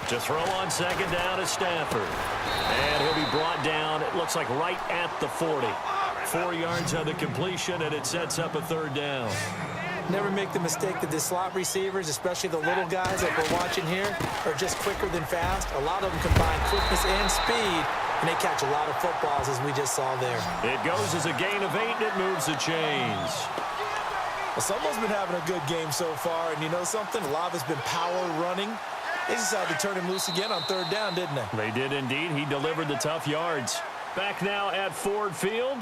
To throw on second down is Stafford. And he'll be brought down, it looks like right at the 40. 4 yards on the completion, and it sets up a third down. Never make the mistake that the slot receivers, especially the little guys like we're watching here, are just quicker than fast. A lot of them combine quickness and speed, and they catch a lot of footballs, as we just saw there. It goes as a gain of 8, and it moves the chains. Well, someone's been having a good game so far, and you know something? A lot of it's been power running. They decided to turn him loose again on third down, didn't they? They did indeed. He delivered the tough yards. Back now at Ford Field.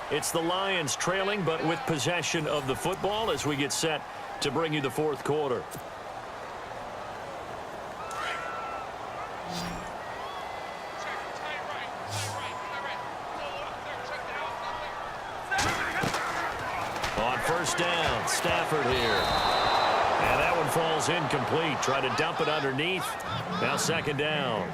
It's the Lions trailing, but with possession of the football as we get set to bring you the fourth quarter. On first down, Stafford here. And that one falls incomplete. Try to dump it underneath. Now second down.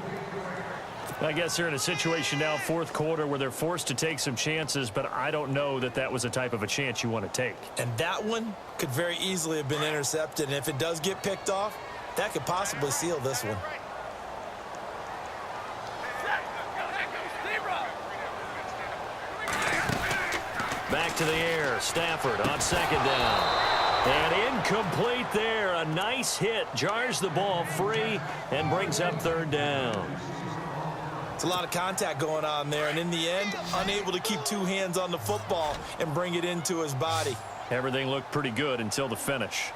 I guess they're in a situation now, fourth quarter, where they're forced to take some chances, but I don't know that that was the type of a chance you want to take. And that one could very easily have been intercepted, and if it does get picked off, that could possibly seal this one. Back to the air, Stafford on second down. And incomplete there. A nice hit, jars the ball free, and brings up third down. It's a lot of contact going on there, and in the end, unable to keep two hands on the football and bring it into his body. Everything looked pretty good until the finish.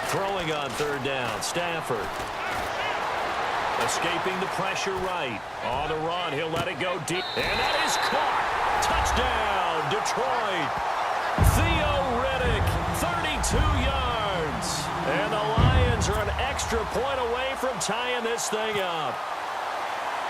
Throwing on third down, Stafford. Escaping the pressure right. On the run, he'll let it go deep. And that is caught. Touchdown, Detroit. Theo Riddick, 32 yards. And the Lions are an extra point away from tying this thing up.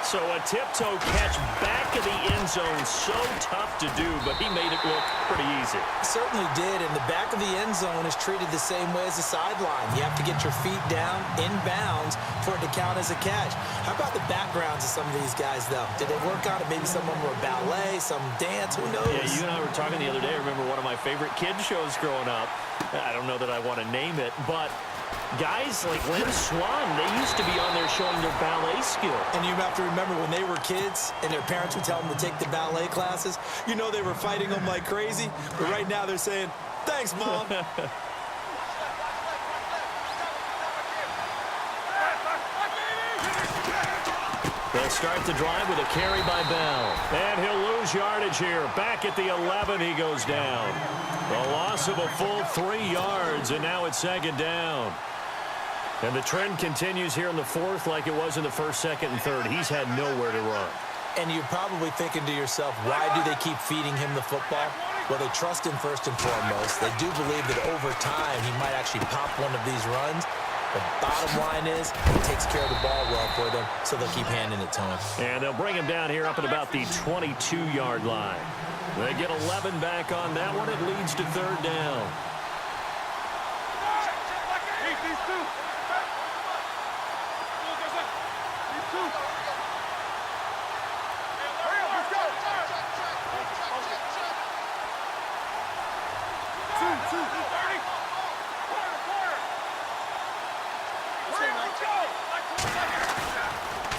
So a tiptoe catch back of the end zone, so tough to do, but he made it look pretty easy. Certainly did, and the back of the end zone is treated the same way as the sideline. You have to get your feet down, in bounds, for it to count as a catch. How about the backgrounds of some of these guys, though? Did they work on it? Maybe some of them were ballet, some dance, who knows? Yeah, you and I were talking the other day. I remember one of my favorite kids shows growing up. I don't know that I want to name it, but guys like Lynn Swan, they used to be on there showing their ballet skill. And you have to remember when they were kids and their parents would tell them to take the ballet classes, you know they were fighting them like crazy. But right now they're saying, thanks, Mom. They'll start the drive with a carry by Bell. And he'll lose yardage here. Back at the 11, he goes down. A loss of a full 3 yards, and now it's second down. And the trend continues here in the fourth like it was in the first, second, and third. He's had nowhere to run. And you're probably thinking to yourself, why do they keep feeding him the football? Well, they trust him first and foremost. They do believe that over time he might actually pop one of these runs. The bottom line is he takes care of the ball well for them, so they'll keep handing it to him. And they'll bring him down here up at about the 22-yard line. They get 11 back on that one. It leads to third down.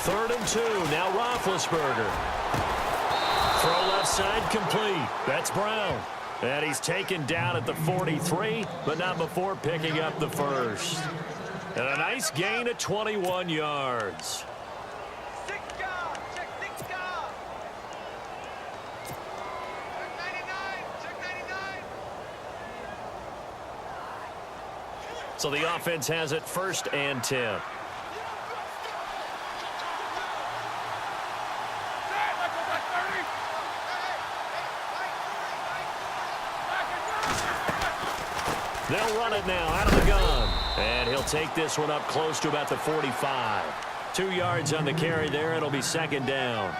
Third and 2. Now Roethlisberger. Throw left side complete. That's Brown. And he's taken down at the 43, but not before picking up the first. And a nice gain of 21 yards. So the offense has it first and 10. They'll run it now out of the gun. And he'll take this one up close to about the 45. 2 yards on the carry there. It'll be second down.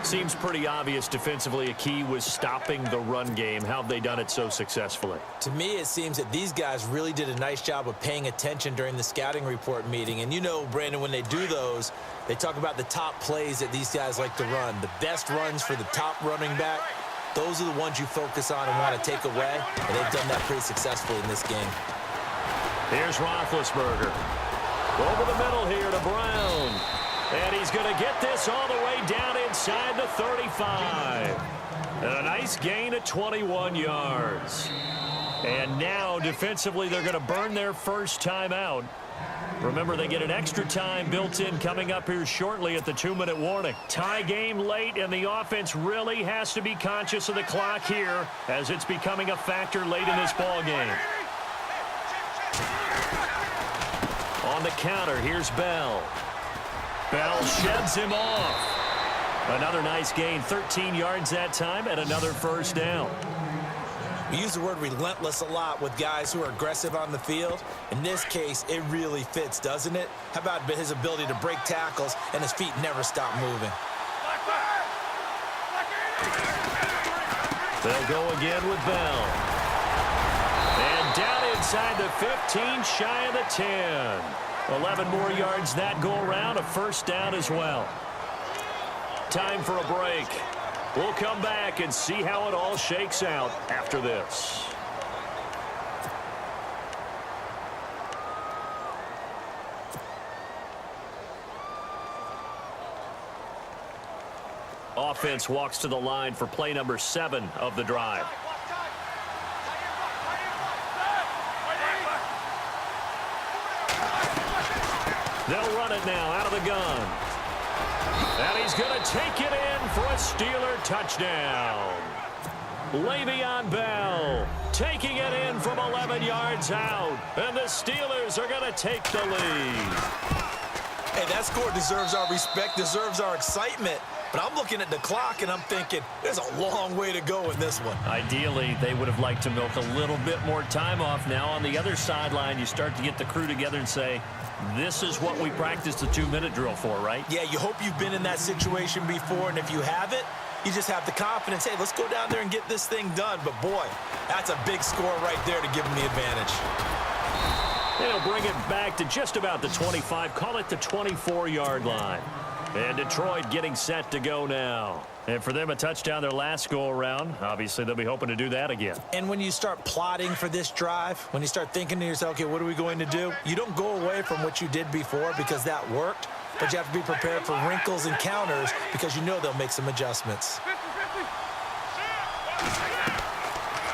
Seems pretty obvious defensively a key was stopping the run game. How have they done it so successfully? To me, it seems that these guys really did a nice job of paying attention during the scouting report meeting. And you know, Brandon, when they do those, they talk about the top plays that these guys like to run. The best runs for the top running back, those are the ones you focus on and want to take away. And they've done that pretty successfully in this game. Here's Roethlisberger. Over the middle here to Brown. And he's going to get this all the way down inside the 35. And a nice gain of 21 yards. And now, defensively, they're going to burn their first timeout. Remember, they get an extra time built in coming up here shortly at the 2-minute warning. Tie game late, and the offense really has to be conscious of the clock here as it's becoming a factor late in this ball game. On the counter, here's Bell. Bell sheds him off. Another nice gain, 13 yards that time, and another first down. We use the word relentless a lot with guys who are aggressive on the field. In this case, it really fits, doesn't it? How about his ability to break tackles and his feet never stop moving? They'll go again with Bell. And down inside the 15, shy of the 10. 11 more yards that go around, a first down as well. Time for a break. We'll come back and see how it all shakes out after this. Offense walks to the line for play number 7 of the drive. They'll run it now out of the gun. And he's going to take it in for a Steeler touchdown. Le'Veon Bell taking it in from 11 yards out. And the Steelers are going to take the lead. Hey, that score deserves our respect, deserves our excitement. But I'm looking at the clock, and I'm thinking there's a long way to go in this one. Ideally, they would have liked to milk a little bit more time off. Now on the other sideline, you start to get the crew together and say, this is what we practiced the 2-minute drill for, right? Yeah, you hope you've been in that situation before, and if you haven't, you just have the confidence, hey, let's go down there and get this thing done. But, boy, that's a big score right there to give them the advantage. They'll bring it back to just about the 25, call it the 24-yard line. And Detroit getting set to go now. And for them, a touchdown their last go-around. Obviously, they'll be hoping to do that again. And when you start plotting for this drive, when you start thinking to yourself, okay, what are we going to do? You don't go away from what you did before because that worked, but you have to be prepared for wrinkles and counters because you know they'll make some adjustments.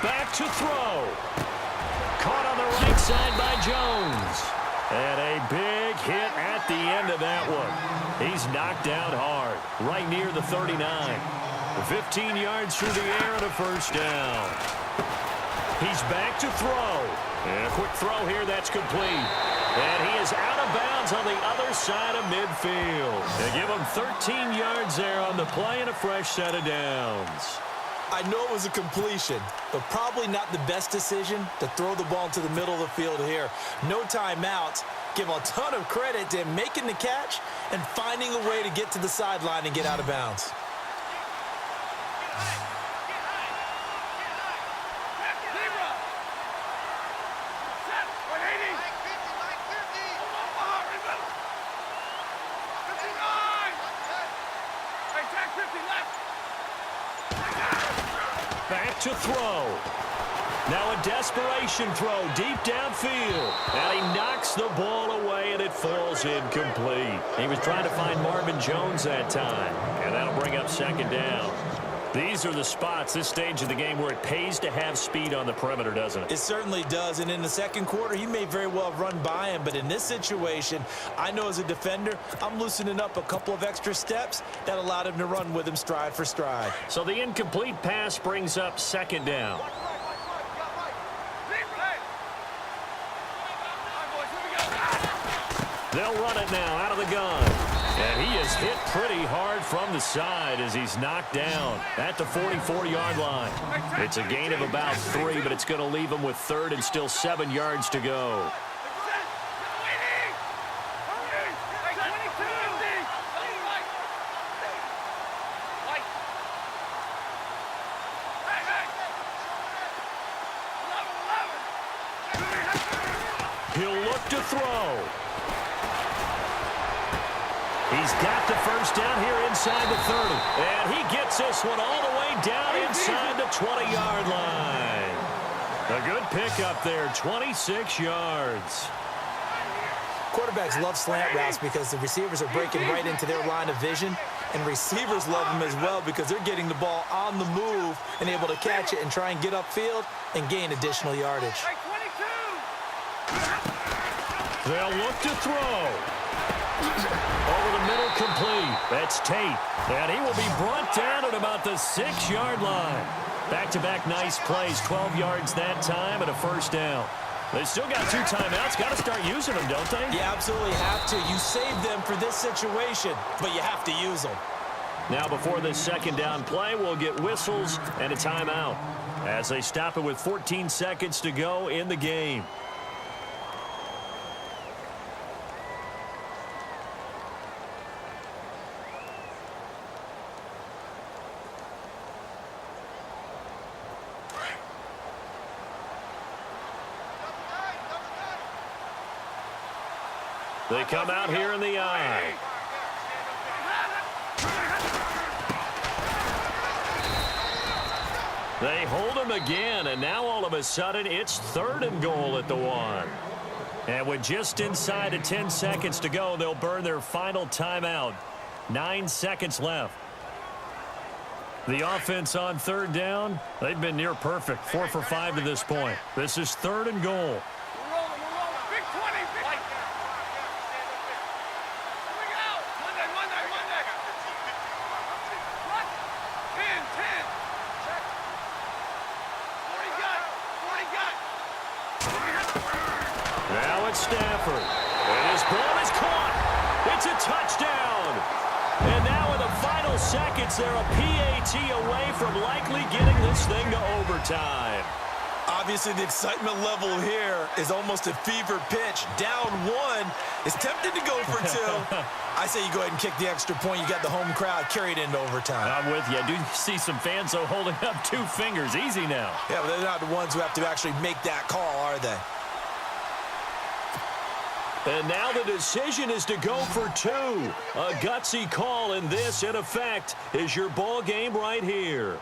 Back to throw. Caught on the right side by Jones. And a big hit at the end of that one. He's knocked down hard, right near the 39. 15 yards through the air and a first down. He's back to throw. And a quick throw here, that's complete. And he is out of bounds on the other side of midfield. They give him 13 yards there on the play and a fresh set of downs. I know it was a completion, but probably not the best decision to throw the ball into the middle of the field here. No timeouts. Give a ton of credit to him making the catch and finding a way to get to the sideline and get out of bounds. Back to throw. Now a desperation throw deep downfield. And he knocks the ball away, and it falls incomplete. He was trying to find Marvin Jones that time. And that'll bring up second down. These are the spots, this stage of the game, where it pays to have speed on the perimeter, doesn't it? It certainly does, and in the second quarter, he may very well have run by him, but in this situation, I know as a defender, I'm loosening up a couple of extra steps that allowed him to run with him stride for stride. So the incomplete pass brings up second down. They'll run it now out of the gun. And he is hit pretty hard from the side as he's knocked down at the 44-yard line. It's a gain of about 3, but it's going to leave him with third and still 7 yards to go. look to throw. He's got the first down here inside the 30. And he gets this one all the way down inside the 20-yard line. A good pickup there, 26 yards. Quarterbacks love slant routes because the receivers are breaking right into their line of vision, and receivers love them as well because they're getting the ball on the move and able to catch it and try and get upfield and gain additional yardage. They'll look to throw. Over the middle, complete. That's Tate, and he will be brought down at about the 6-yard line. Back-to-back nice plays, 12 yards that time and a first down. They still got 2 timeouts. Got to start using them, don't they? You absolutely have to. You save them for this situation, but you have to use them. Now before this second down play, we'll get whistles and a timeout as they stop it with 14 seconds to go in the game. They come out here in the eye. They hold him again, and now all of a sudden it's 3rd and goal at the 1. And with just inside of 10 seconds to go, they'll burn their final timeout. 9 seconds left. The offense on 3rd down, they've been near perfect, 4 for 5 to this point. This is 3rd and goal. Now it's Stafford. And his ball is caught. It's a touchdown. And now in the final seconds, they're a PAT away from likely getting this thing to overtime. Obviously, the excitement level here is almost a fever pitch. Down 1 is tempted to go for 2. I say you go ahead and kick the extra point. You got the home crowd carried into overtime. I'm with you. I do see some fans, though, holding up 2 fingers. Easy now. Yeah, but they're not the ones who have to actually make that call, are they? And now the decision is to go for 2. A gutsy call, and this, in effect, is your ball game right here.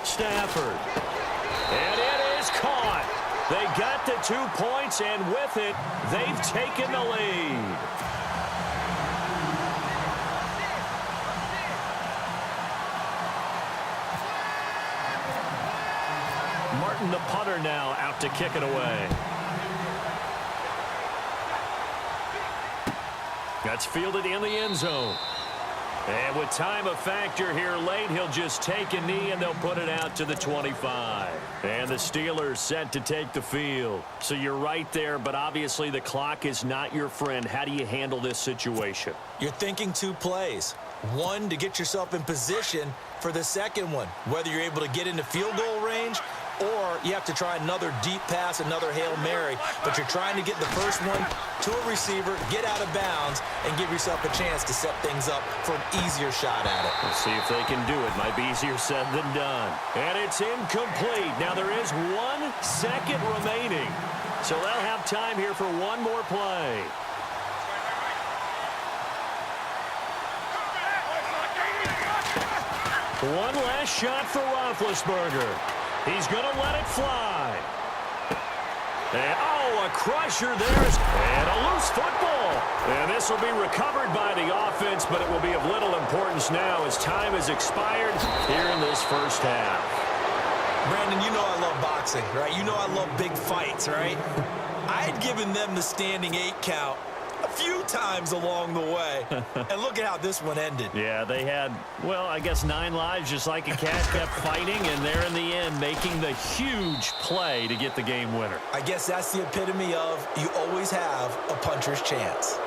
Stafford. And it is caught. They got the 2 points, and with it, they've taken the lead. Martin, the punter, now out to kick it away. That's fielded in the end zone. And with time a factor here late, he'll just take a knee and they'll put it out to the 25. And the Steelers set to take the field. So you're right there, but obviously the clock is not your friend. How do you handle this situation? You're thinking 2 plays. 1 to get yourself in position for the second one, whether you're able to get into field goal range or you have to try another deep pass, another Hail Mary, but you're trying to get the first one to a receiver, get out of bounds, and give yourself a chance to set things up for an easier shot at it. Let's see if they can do it. Might be easier said than done. And it's incomplete. Now there is 1 second remaining, so they'll have time here for 1 more play. One last shot for Roethlisberger. He's going to let it fly. And, oh, a crusher there. And a loose football. And this will be recovered by the offense, but it will be of little importance now as time has expired here in this first half. Brandon, you know I love boxing, right? You know I love big fights, right? I had given them the standing 8 count a few times along the way. And look at how this one ended. Yeah, they had, well, I guess 9 lives, just like a cat kept fighting, and they're in the end making the huge play to get the game winner. I guess that's the epitome of you always have a puncher's chance.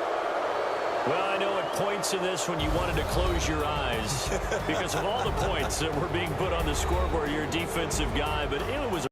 Well, I know at points in this when you wanted to close your eyes because of all the points that were being put on the scoreboard, you're a defensive guy, but it was